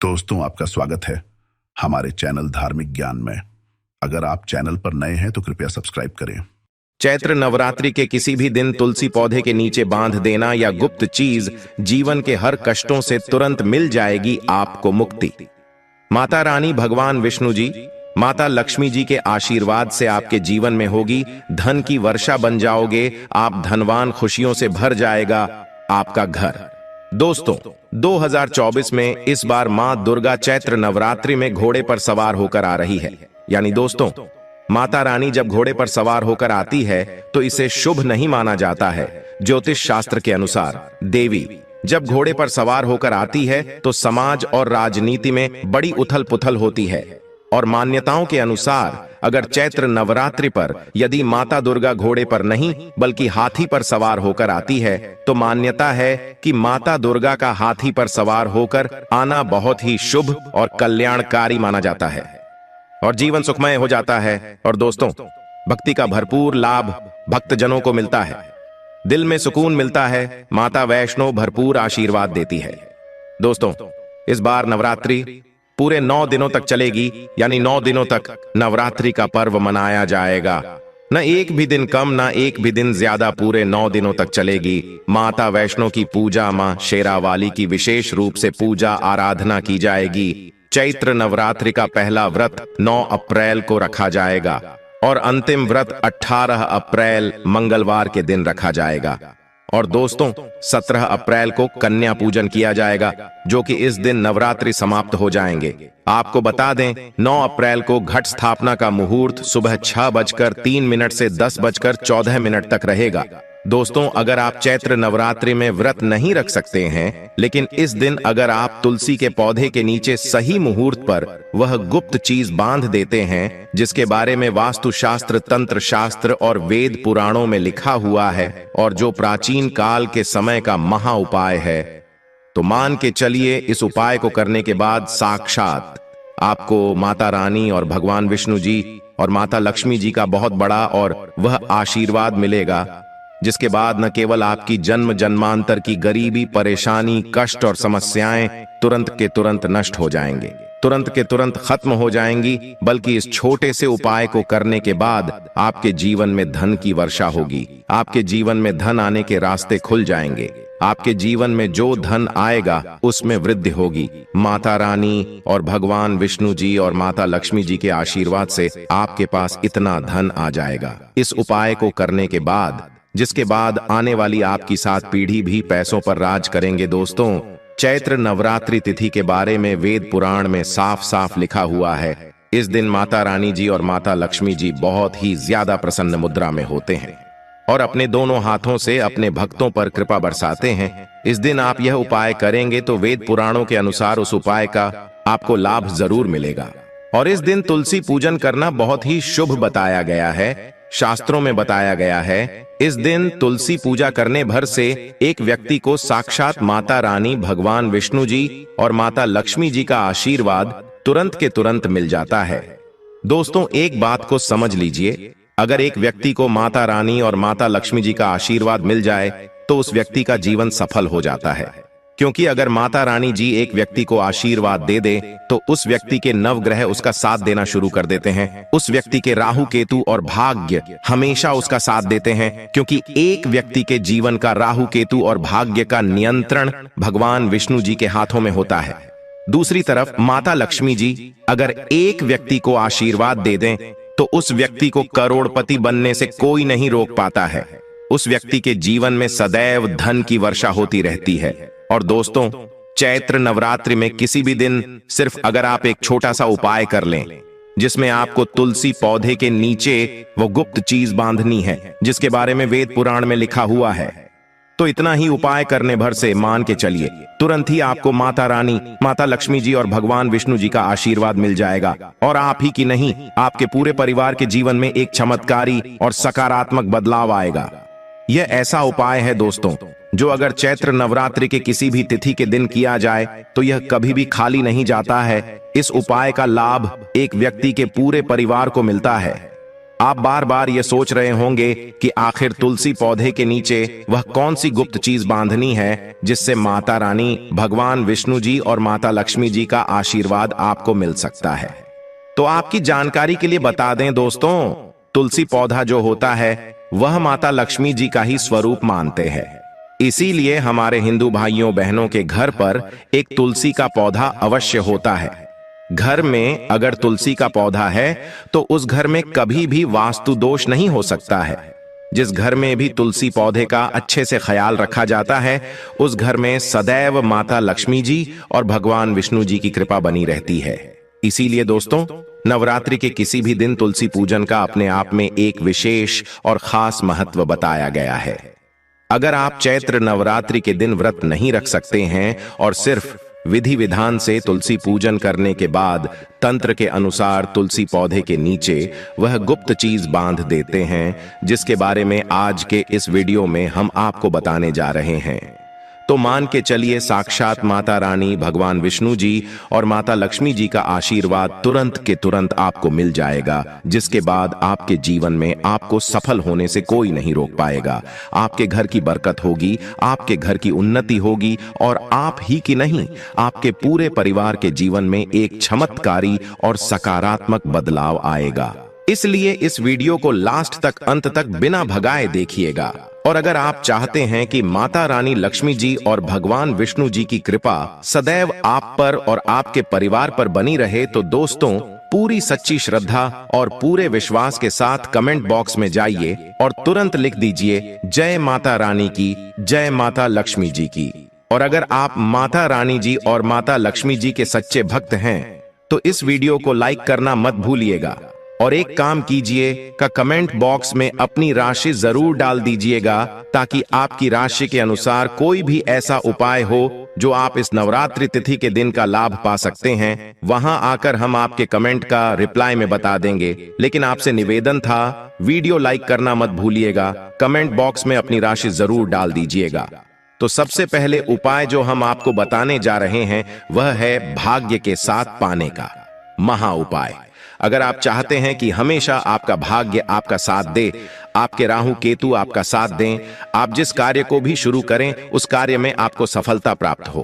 दोस्तों, आपका स्वागत है हमारे चैनल धार्मिक ज्ञान में। अगर आप चैनल पर नए हैं तो कृपया सब्सक्राइब करें। चैत्र नवरात्रि के किसी भी दिन तुलसी पौधे के नीचे बांध देना या गुप्त चीज जीवन के हर कष्टों से तुरंत मिल जाएगी आपको मुक्ति। माता रानी भगवान विष्णु जी, माता लक्ष्मी जी के आशीर्वाद से आपके जीवन में होगी धन की वर्षा बन जाओगे। आप धनवान, खुशियों से भर जाएगा आपका घर। दोस्तों, 2024 में इस बार मां दुर्गा चैत्र नवरात्रि में घोड़े पर सवार होकर आ रही है। यानी दोस्तों, माता रानी जब घोड़े पर सवार होकर आती है तो इसे शुभ नहीं माना जाता है। ज्योतिष शास्त्र के अनुसार देवी जब घोड़े पर सवार होकर आती है तो समाज और राजनीति में बड़ी उथल पुथल होती है। और मान्यताओं के अनुसार अगर चैत्र नवरात्रि पर यदि माता दुर्गा घोड़े पर नहीं बल्कि हाथी पर सवार होकर आती है तो मान्यता है कि माता दुर्गा का हाथी पर सवार होकर आना बहुत ही शुभ और कल्याणकारी माना जाता है और जीवन सुखमय हो जाता है। और दोस्तों, भक्ति का भरपूर लाभ भक्तजनों को मिलता है, दिल में सुकून मिलता है, माता वैष्णो भरपूर आशीर्वाद देती है। दोस्तों, इस बार नवरात्रि पूरे 9 दिनों तक चलेगी। यानी 9 दिनों तक नवरात्रि का पर्व मनाया जाएगा। न एक भी दिन कम, न एक भी दिन ज्यादा, पूरे 9 दिनों तक चलेगी। माता वैष्णो की पूजा, मां शेरावाली की विशेष रूप से पूजा आराधना की जाएगी। चैत्र नवरात्रि का पहला व्रत 9 अप्रैल को रखा जाएगा और अंतिम व्रत 18 अप्रैल मंगलवार के दिन रखा जाएगा। और दोस्तों, 17 अप्रैल को कन्या पूजन किया जाएगा, जो कि इस दिन नवरात्रि समाप्त हो जाएंगे। आपको बता दें, 9 अप्रैल को घट स्थापना का मुहूर्त सुबह 6:03 से 10:14 तक रहेगा। दोस्तों, अगर आप चैत्र नवरात्रि में व्रत नहीं रख सकते हैं, लेकिन इस दिन अगर आप तुलसी के पौधे के नीचे सही मुहूर्त पर वह गुप्त चीज बांध देते हैं जिसके बारे में वास्तु शास्त्र, तंत्र शास्त्र और वेद पुराणों में लिखा हुआ है और जो प्राचीन काल के समय का महा उपाय है, तो मान के चलिए इस उपाय को करने के बाद साक्षात आपको माता रानी और भगवान विष्णु जी और माता लक्ष्मी जी का बहुत बड़ा और वह आशीर्वाद मिलेगा, जिसके बाद न केवल आपकी जन्म जन्मांतर की गरीबी, परेशानी, कष्ट और समस्याएं तुरंत के तुरंत नष्ट हो जाएंगे, तुरंत के तुरंत खत्म हो जाएंगी, बल्कि इस छोटे से उपाय को करने के बाद आपके जीवन में धन की वर्षा होगी। आपके जीवन में धन आने के रास्ते खुल जाएंगे। आपके जीवन में जो धन आएगा उसमें वृद्धि होगी। माता रानी और भगवान विष्णु जी और माता लक्ष्मी जी के आशीर्वाद से आपके पास इतना धन आ जाएगा। इस उपाय को करने के बाद, जिसके बाद आने वाली आपकी 7 पीढ़ी भी पैसों पर राज करेंगे। दोस्तों, चैत्र नवरात्रि तिथि के बारे में वेद पुराण में साफ साफ लिखा हुआ है। इस दिन माता रानी जी और माता लक्ष्मी जी बहुत ही ज्यादा प्रसन्न मुद्रा में होते हैं और अपने दोनों हाथों से अपने भक्तों पर कृपा बरसाते हैं। इस दिन आप यह उपाय करेंगे तो वेद पुराणों के अनुसार उस उपाय का आपको लाभ जरूर मिलेगा। और इस दिन तुलसी पूजन करना बहुत ही शुभ बताया गया है। शास्त्रों में बताया गया है, इस दिन तुलसी पूजा करने भर से एक व्यक्ति को साक्षात माता रानी, भगवान विष्णु जी और माता लक्ष्मी जी का आशीर्वाद तुरंत के तुरंत मिल जाता है। दोस्तों, एक बात को समझ लीजिए, अगर एक व्यक्ति को माता रानी और माता लक्ष्मी जी का आशीर्वाद मिल जाए तो उस व्यक्ति का जीवन सफल हो जाता है। क्योंकि अगर माता रानी जी एक व्यक्ति को आशीर्वाद दे दे तो उस व्यक्ति के नवग्रह उसका साथ देना शुरू कर देते हैं। उस व्यक्ति के राहु, केतु और भाग्य हमेशा उसका साथ देते हैं, क्योंकि एक व्यक्ति के जीवन का राहु, केतु और भाग्य का नियंत्रण भगवान विष्णु जी के हाथों में होता है। दूसरी तरफ माता लक्ष्मी जी अगर एक व्यक्ति को आशीर्वाद दे दें तो उस व्यक्ति को करोड़पति बनने से कोई नहीं रोक पाता है। उस व्यक्ति के जीवन में सदैव धन की वर्षा होती रहती है। और दोस्तों, चैत्र नवरात्रि में किसी भी दिन सिर्फ अगर आप एक छोटा सा उपाय कर लें, जिसमें आपको तुलसी पौधे के नीचे वो गुप्त चीज बांधनी है जिसके बारे में वेद पुराण में लिखा हुआ है, तो इतना ही उपाय करने भर से मान के चलिए तुरंत ही आपको माता रानी, माता लक्ष्मी जी और भगवान विष्णु जी का आशीर्वाद मिल जाएगा। और आप ही की नहीं, आपके पूरे परिवार के जीवन में एक चमत्कारी और सकारात्मक बदलाव आएगा। यह ऐसा उपाय है दोस्तों, जो अगर चैत्र नवरात्रि के किसी भी तिथि के दिन किया जाए तो यह कभी भी खाली नहीं जाता है। इस उपाय का लाभ एक व्यक्ति के पूरे परिवार को मिलता है। आप बार बार ये सोच रहे होंगे कि आखिर तुलसी पौधे के नीचे वह कौन सी गुप्त चीज बांधनी है जिससे माता रानी, भगवान विष्णु जी और माता लक्ष्मी जी का आशीर्वाद आपको मिल सकता है। तो आपकी जानकारी के लिए बता दें दोस्तों, तुलसी पौधा जो होता है वह माता लक्ष्मी जी का ही स्वरूप मानते हैं। इसीलिए हमारे हिंदू भाइयों बहनों के घर पर एक तुलसी का पौधा अवश्य होता है। घर में अगर तुलसी का पौधा है तो उस घर में कभी भी वास्तु दोष नहीं हो सकता है। जिस घर में भी तुलसी पौधे का अच्छे से ख्याल रखा जाता है उस घर में सदैव माता लक्ष्मी जी और भगवान विष्णु जी की कृपा बनी रहती है। इसीलिए दोस्तों, नवरात्रि के किसी भी दिन तुलसी पूजन का अपने आप में एक विशेष और खास महत्व बताया गया है। अगर आप चैत्र नवरात्रि के दिन व्रत नहीं रख सकते हैं और सिर्फ विधि विधान से तुलसी पूजन करने के बाद तंत्र के अनुसार तुलसी पौधे के नीचे वह गुप्त चीज बांध देते हैं जिसके बारे में आज के इस वीडियो में हम आपको बताने जा रहे हैं, तो मान के चलिए साक्षात माता रानी, भगवान विष्णु जी और माता लक्ष्मी जी का आशीर्वाद तुरंत के तुरंत आपको मिल जाएगा, जिसके बाद आपके जीवन में आपको सफल होने से कोई नहीं रोक पाएगा। आपके घर की बरकत होगी, आपके घर की उन्नति होगी और आप ही की नहीं, आपके पूरे परिवार के जीवन में एक चमत्कारी और सकारात्मक बदलाव आएगा। इसलिए इस वीडियो को लास्ट तक, अंत तक बिना भगाए देखिएगा। और अगर आप चाहते हैं कि माता रानी लक्ष्मी जी और भगवान विष्णु जी की कृपा सदैव आप पर और आपके परिवार पर बनी रहे तो दोस्तों, पूरी सच्ची श्रद्धा और पूरे विश्वास के साथ कमेंट बॉक्स में जाइए और तुरंत लिख दीजिए जय माता रानी की, जय माता लक्ष्मी जी की। और अगर आप माता रानी जी और माता लक्ष्मी जी के सच्चे भक्त हैं तो इस वीडियो को लाइक करना मत भूलिएगा और एक काम कीजिए का कमेंट बॉक्स में अपनी राशि जरूर डाल दीजिएगा ताकि आपकी राशि के अनुसार कोई भी ऐसा उपाय हो जो आप इस नवरात्रि तिथि के दिन का लाभ पा सकते हैं। वहां आकर हम आपके कमेंट का रिप्लाई में बता देंगे, लेकिन आपसे निवेदन था वीडियो लाइक करना मत भूलिएगा, कमेंट बॉक्स में अपनी राशि जरूर डाल दीजिएगा। तो सबसे पहले उपाय जो हम आपको बताने जा रहे हैं वह है भाग्य के साथ पाने का महा उपाय। अगर आप चाहते हैं कि हमेशा आपका भाग्य आपका साथ दे, आपके राहु केतु आपका साथ दें, आप जिस कार्य को भी शुरू करें उस कार्य में आपको सफलता प्राप्त हो,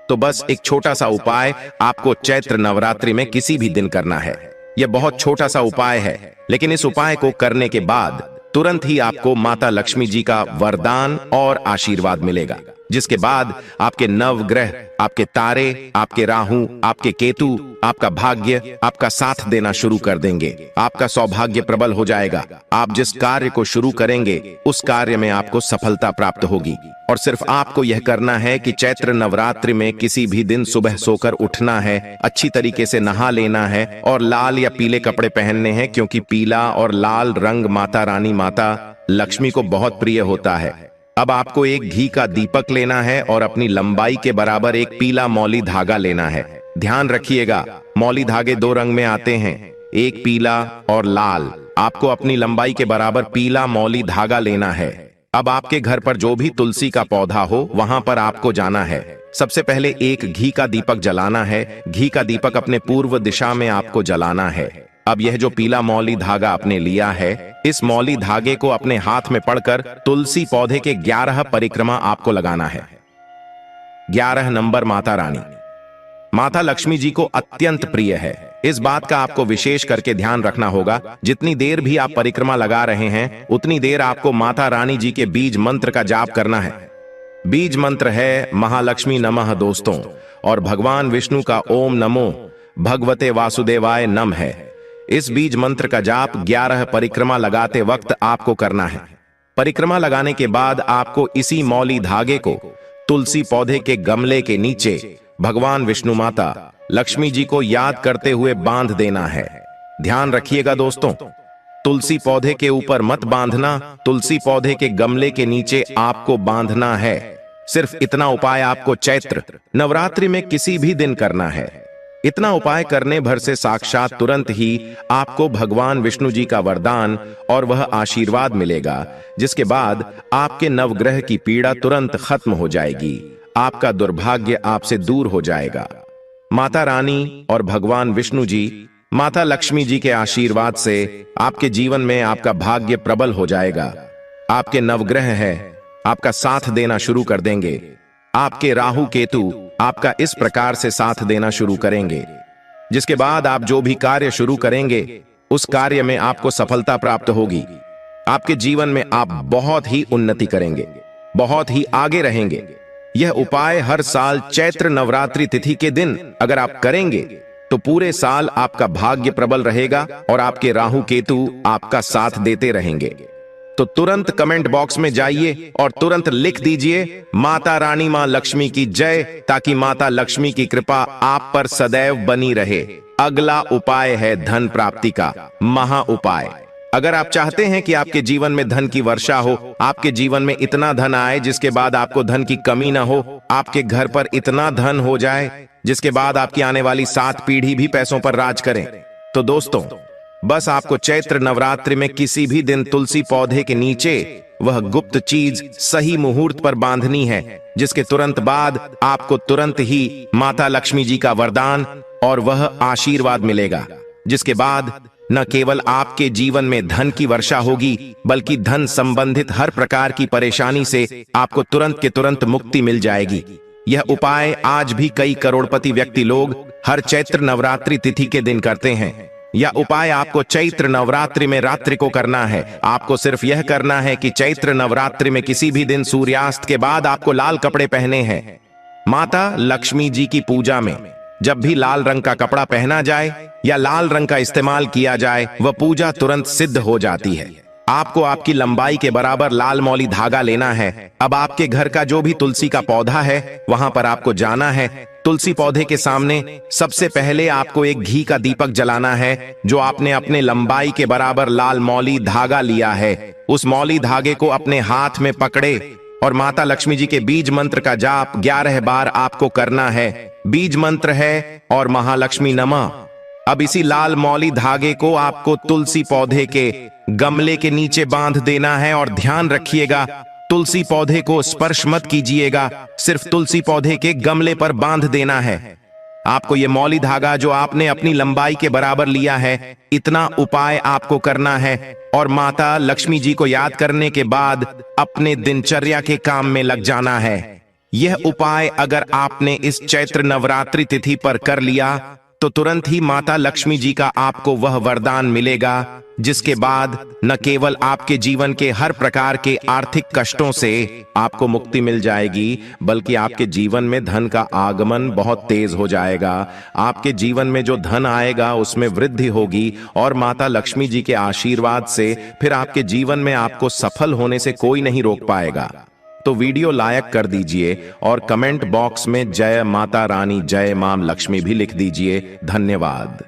तो बस एक छोटा सा उपाय आपको चैत्र नवरात्रि में किसी भी दिन करना है। यह बहुत छोटा सा उपाय है, लेकिन इस उपाय को करने के बाद तुरंत ही आपको माता लक्ष्मी जी का वरदान और आशीर्वाद मिलेगा, जिसके बाद आपके नवग्रह, आपके तारे, आपके राहु, आपके केतु, आपका भाग्य आपका साथ देना शुरू कर देंगे। आपका सौभाग्य प्रबल हो जाएगा। आप जिस कार्य को शुरू करेंगे उस कार्य में आपको सफलता प्राप्त होगी। और सिर्फ आपको यह करना है कि चैत्र नवरात्रि में किसी भी दिन सुबह सोकर उठना है, अच्छी तरीके से नहा लेना है और लाल या पीले कपड़े पहनने हैं, क्योंकि पीला और लाल रंग माता रानी, माता लक्ष्मी को बहुत प्रिय होता है। अब आपको एक घी का दीपक लेना है और अपनी लंबाई के बराबर एक पीला मौली धागा लेना है। ध्यान रखिएगा, मौली धागे दो रंग में आते हैं, एक पीला और लाल। आपको अपनी लंबाई के बराबर पीला मौली धागा लेना है। अब आपके घर पर जो भी तुलसी का पौधा हो वहां पर आपको जाना है। सबसे पहले एक घी का दीपक जलाना है। घी का दीपक अपने पूर्व दिशा में आपको जलाना है। अब यह जो पीला मौली धागा आपने लिया है, इस मौली धागे को अपने हाथ में पकड़कर तुलसी पौधे के 11 परिक्रमा आपको लगाना है। 11 नंबर माता रानी, माता लक्ष्मी जी को अत्यंत प्रिय है। इस बात का आपको विशेष करके ध्यान रखना होगा, जितनी देर भी आप परिक्रमा लगा रहे हैं उतनी देर आपको माता रानी जी के बीज मंत्र का जाप करना है। बीज मंत्र है महालक्ष्मी नमः दोस्तों, और भगवान विष्णु का ओम नमो भगवते वासुदेवाय नम है। इस बीज मंत्र का जाप 11 परिक्रमा लगाते वक्त आपको करना है। परिक्रमा लगाने के बाद आपको इसी मौली धागे को तुलसी पौधे के गमले के नीचे भगवान विष्णु, माता लक्ष्मी जी को याद करते हुए बांध देना है। ध्यान रखिएगा दोस्तों, तुलसी पौधे के ऊपर मत बांधना, तुलसी पौधे के गमले के नीचे आपको बांधना है। सिर्फ इतना उपाय आपको चैत्र नवरात्रि में किसी भी दिन करना है। इतना उपाय करने भर से साक्षात तुरंत ही आपको भगवान विष्णु जी का वरदान और वह आशीर्वाद मिलेगा, जिसके बाद आपके नवग्रह की पीड़ा तुरंत खत्म हो जाएगी। आपका दुर्भाग्य आपसे दूर हो जाएगा। माता रानी और भगवान विष्णु जी माता लक्ष्मी जी के आशीर्वाद से आपके जीवन में आपका भाग्य प्रबल हो जाएगा। आपके नवग्रह है आपका साथ देना शुरू कर देंगे। आपके राहु केतु आपका इस प्रकार से साथ देना शुरू करेंगे, जिसके बाद आप जो भी कार्य शुरू करेंगे उस कार्य में आपको सफलता प्राप्त होगी। आपके जीवन में आप बहुत ही उन्नति करेंगे, बहुत ही आगे रहेंगे। यह उपाय हर साल चैत्र नवरात्रि तिथि के दिन अगर आप करेंगे तो पूरे साल आपका भाग्य प्रबल रहेगा और आपके राहु केतु आपका साथ देते रहेंगे। तो तुरंत कमेंट बॉक्स में जाइए और तुरंत लिख दीजिए माता रानी मां लक्ष्मी की जय, ताकि माता लक्ष्मी की कृपा आप पर सदैव बनी रहे। अगला उपाय है धन प्राप्ति का महा उपाय। अगर आप चाहते हैं कि आपके जीवन में धन की वर्षा हो, आपके जीवन में इतना धन आए जिसके बाद आपको धन की कमी ना हो, आपके घर पर इतना धन हो जाए जिसके बाद आपकी आने वाली 7 पीढ़ी भी पैसों पर राज करें, तो दोस्तों बस आपको चैत्र नवरात्रि में किसी भी दिन तुलसी पौधे के नीचे वह गुप्त चीज सही मुहूर्त पर बांधनी है, जिसके तुरंत बाद आपको तुरंत ही माता लक्ष्मी जी का वरदान और वह आशीर्वाद मिलेगा, जिसके बाद न केवल आपके जीवन में धन की वर्षा होगी, बल्कि धन संबंधित हर प्रकार की परेशानी से आपको तुरंत के तुरंत मुक्ति मिल जाएगी। यह उपाय आज भी कई करोड़पति व्यक्ति लोग हर चैत्र नवरात्रि तिथि के दिन करते हैं। यह उपाय आपको चैत्र नवरात्रि में रात्रि को करना है। आपको सिर्फ यह करना है कि चैत्र नवरात्रि में किसी भी दिन सूर्यास्त के बाद आपको लाल कपड़े पहने हैं। माता लक्ष्मी जी की पूजा में जब भी लाल रंग का कपड़ा पहना जाए या लाल रंग का इस्तेमाल किया जाए, वह पूजा तुरंत सिद्ध हो जाती है। आपको आपकी लंबाई के बराबर लाल मौली धागा लेना है। अब आपके घर का जो भी तुलसी का पौधा है वहां पर आपको जाना है। तुलसी पौधे के सामने सबसे पहले आपको एक घी का दीपक जलाना है, जो आपने अपने लंबाई के बराबर लाल मौली धागा लिया है। उस मौली धागे को अपने हाथ में पकड़े और माता लक्ष्मी जी के बीज मंत्र का जाप 11 बार आपको करना है। बीज मंत्र है और महालक्ष्मी नमः। अब इसी लाल मौली धागे को आपको तुलसी पौधे के गमले के नीचे बांध देना है और ध्यान रखिएगा तुलसी पौधे को स्पर्श मत कीजिएगा, सिर्फ तुलसी पौधे के गमले पर बांध देना है। आपको ये मौली धागा जो आपने अपनी लंबाई के बराबर लिया है, इतना उपाय आपको करना है और माता लक्ष्मी जी को याद करने के बाद अपने दिनचर्या के काम में लग जाना है। यह उपाय अगर आपने इस चैत्र नवरात्रि तिथि पर कर लिया तो तुरंत ही माता लक्ष्मी जी का आपको वह वरदान मिलेगा, जिसके बाद न केवल आपके जीवन के हर प्रकार के आर्थिक कष्टों से आपको मुक्ति मिल जाएगी, बल्कि आपके जीवन में धन का आगमन बहुत तेज हो जाएगा। आपके जीवन में जो धन आएगा उसमें वृद्धि होगी और माता लक्ष्मी जी के आशीर्वाद से फिर आपके जीवन में आपको सफल होने से कोई नहीं रोक पाएगा। तो वीडियो लाइक कर दीजिए और कमेंट बॉक्स में जय माता रानी जय मां लक्ष्मी भी लिख दीजिए। धन्यवाद।